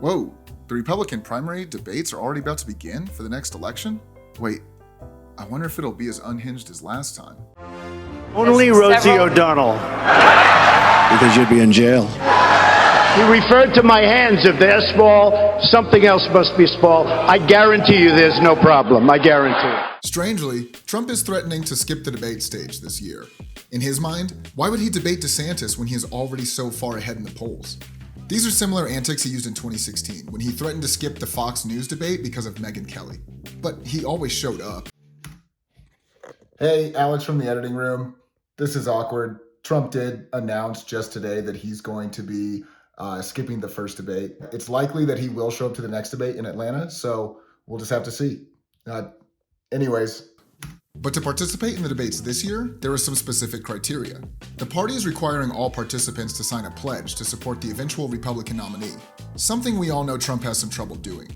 Whoa, the Republican primary debates are already about to begin for the next election? Wait, I wonder if it'll be as unhinged as last time. Only Rosie O'Donnell. Because you'd be in jail. He referred to my hands. If they're small, something else must be small. I guarantee you there's no problem. I guarantee it. Strangely, Trump is threatening to skip the debate stage this year. In his mind, why would he debate DeSantis when he is already so far ahead in the polls? These are similar antics he used in 2016 when he threatened to skip the Fox News debate because of Megyn Kelly. But he always showed up. Hey, Alex from the editing room. This is awkward. Trump did announce just today that he's going to be skipping the first debate. It's likely that he will show up to the next debate in Atlanta, so we'll just have to see. Anyways. But to participate in the debates this year, there are some specific criteria. The party is requiring all participants to sign a pledge to support the eventual Republican nominee, something we all know Trump has some trouble doing.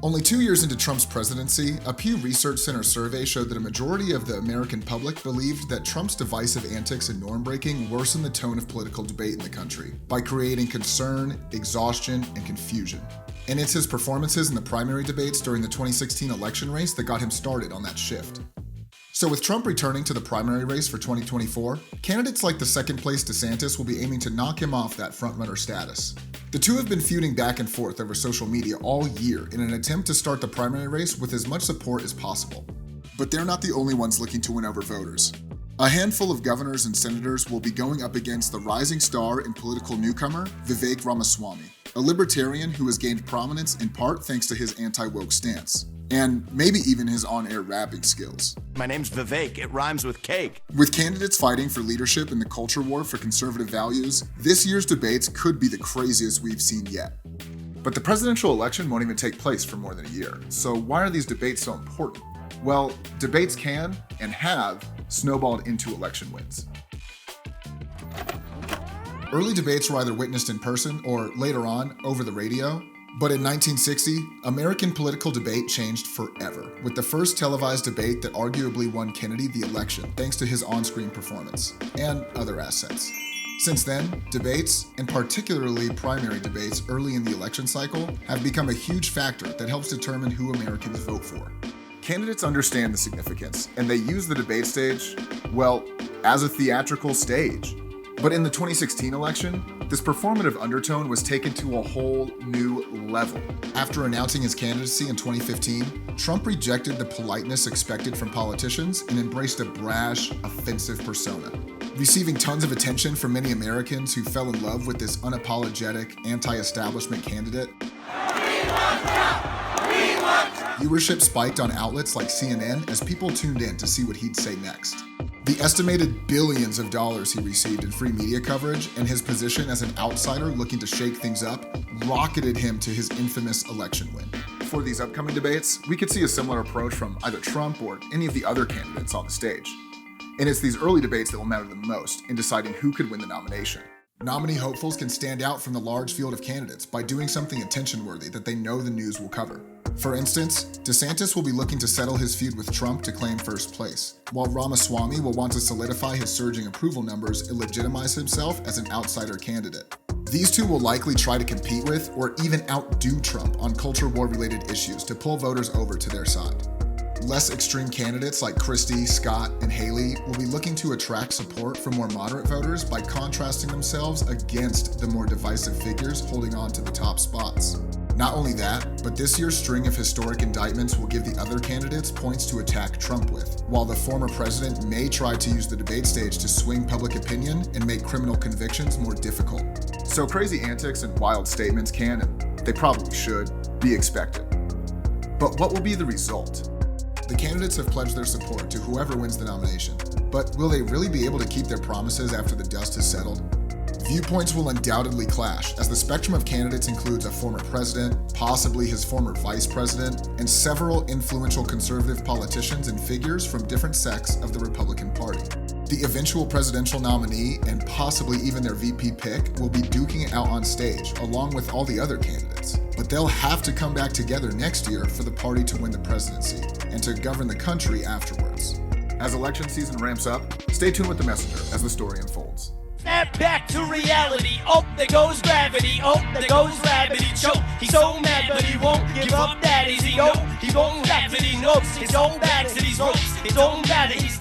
Only 2 years into Trump's presidency, a Pew Research Center survey showed that a majority of the American public believed that Trump's divisive antics and norm-breaking worsened the tone of political debate in the country by creating concern, exhaustion, and confusion. And it's his performances in the primary debates during the 2016 election race that got him started on that shift. So with Trump returning to the primary race for 2024, candidates like the second-place DeSantis will be aiming to knock him off that frontrunner status. The two have been feuding back and forth over social media all year in an attempt to start the primary race with as much support as possible. But they're not the only ones looking to win over voters. A handful of governors and senators will be going up against the rising star and political newcomer, Vivek Ramaswamy, a libertarian who has gained prominence in part thanks to his anti-woke stance, and maybe even his on-air rapping skills. My name's Vivek. It rhymes with cake. With candidates fighting for leadership in the culture war for conservative values, this year's debates could be the craziest we've seen yet. But the presidential election won't even take place for more than a year, so why are these debates so important? Well, debates can, and have, snowballed into election wins. Early debates were either witnessed in person or, later on, over the radio. But in 1960, American political debate changed forever, with the first televised debate that arguably won Kennedy the election thanks to his on-screen performance, and other assets. Since then, debates, and particularly primary debates early in the election cycle, have become a huge factor that helps determine who Americans vote for. Candidates understand the significance, and they use the debate stage, well, as a theatrical stage. But in the 2016 election, this performative undertone was taken to a whole new level. After announcing his candidacy in 2015, Trump rejected the politeness expected from politicians and embraced a brash, offensive persona, receiving tons of attention from many Americans who fell in love with this unapologetic, anti-establishment candidate. Viewership spiked on outlets like CNN as people tuned in to see what he'd say next. The estimated billions of dollars he received in free media coverage and his position as an outsider looking to shake things up rocketed him to his infamous election win. For these upcoming debates, we could see a similar approach from either Trump or any of the other candidates on the stage. And it's these early debates that will matter the most in deciding who could win the nomination. Nominee hopefuls can stand out from the large field of candidates by doing something attention-worthy that they know the news will cover. For instance, DeSantis will be looking to settle his feud with Trump to claim first place, while Ramaswamy will want to solidify his surging approval numbers and legitimize himself as an outsider candidate. These two will likely try to compete with or even outdo Trump on culture war-related issues to pull voters over to their side. Less extreme candidates like Christie, Scott, and Haley will be looking to attract support from more moderate voters by contrasting themselves against the more divisive figures holding on to the top spots. Not only that, but this year's string of historic indictments will give the other candidates points to attack Trump with, while the former president may try to use the debate stage to swing public opinion and make criminal convictions more difficult. So crazy antics and wild statements can, and they probably should, be expected. But what will be the result? The candidates have pledged their support to whoever wins the nomination, but will they really be able to keep their promises after the dust has settled? Viewpoints will undoubtedly clash, as the spectrum of candidates includes a former president, possibly his former vice president, and several influential conservative politicians and figures from different sects of the Republican Party. The eventual presidential nominee, and possibly even their VP pick, will be duking it out on stage, along with all the other candidates. But they'll have to come back together next year for the party to win the presidency, and to govern the country afterwards. As election season ramps up, stay tuned with The Messenger as the story unfolds. Snap back to reality. Oh, there goes gravity. Oh, there goes gravity. Choke. He He's so mad, but he won't give up. Daddies, he won't laugh, but he knows his own bad. His own bad. He's